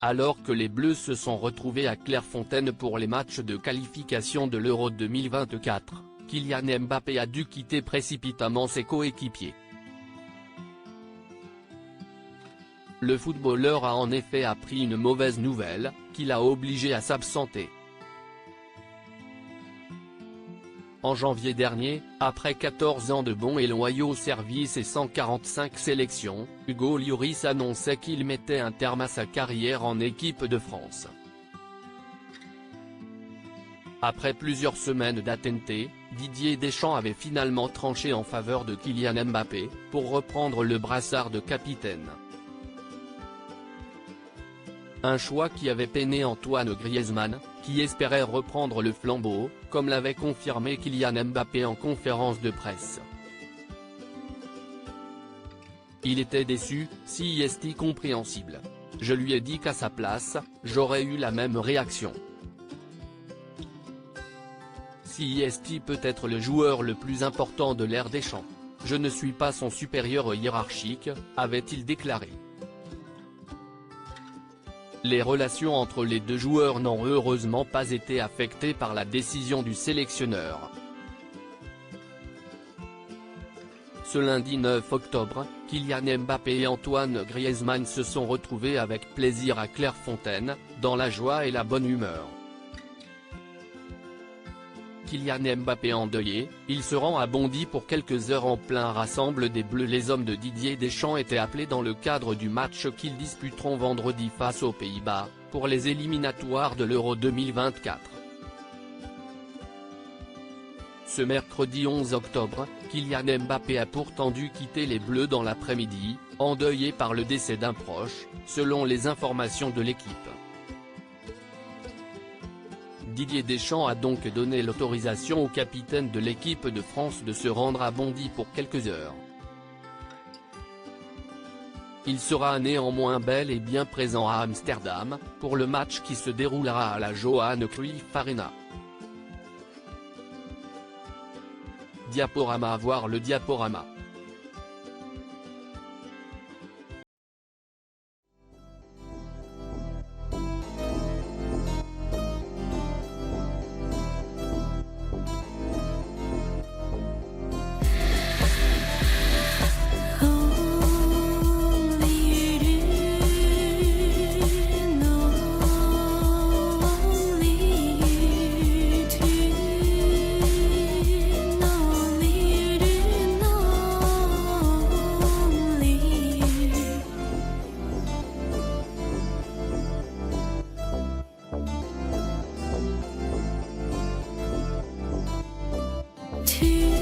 Alors que les Bleus se sont retrouvés à Clairefontaine pour les matchs de qualification de l'Euro 2024, Kylian Mbappé a dû quitter précipitamment ses coéquipiers. Le footballeur a en effet appris une mauvaise nouvelle, qui l'a obligé à s'absenter. En janvier dernier, après 14 ans de bons et loyaux services et 145 sélections, Hugo Lloris annonçait qu'il mettait un terme à sa carrière en équipe de France. Après plusieurs semaines d'attente, Didier Deschamps avait finalement tranché en faveur de Kylian Mbappé, pour reprendre le brassard de capitaine. Un choix qui avait peiné Antoine Griezmann, qui espérait reprendre le flambeau, comme l'avait confirmé Kylian Mbappé en conférence de presse. Il était déçu, si est compréhensible. Je lui ai dit qu'à sa place, j'aurais eu la même réaction. Si est peut être le joueur le plus important de l'ère Deschamps. Je ne suis pas son supérieur hiérarchique, avait-il déclaré. Les relations entre les deux joueurs n'ont heureusement pas été affectées par la décision du sélectionneur. Ce lundi 9 octobre, Kylian Mbappé et Antoine Griezmann se sont retrouvés avec plaisir à Clairefontaine, dans la joie et la bonne humeur. Kylian Mbappé endeuillé, il se rend à Bondy pour quelques heures en plein rassemble des Bleus. Les hommes de Didier Deschamps étaient appelés dans le cadre du match qu'ils disputeront vendredi face aux Pays-Bas, pour les éliminatoires de l'Euro 2024. Ce mercredi 11 octobre, Kylian Mbappé a pourtant dû quitter les Bleus dans l'après-midi, endeuillé par le décès d'un proche, selon les informations de l'équipe. Didier Deschamps a donc donné l'autorisation au capitaine de l'équipe de France de se rendre à Bondy pour quelques heures. Il sera néanmoins bel et bien présent à Amsterdam, pour le match qui se déroulera à la Johan Cruyff Arena. Diaporama. Voir le diaporama. To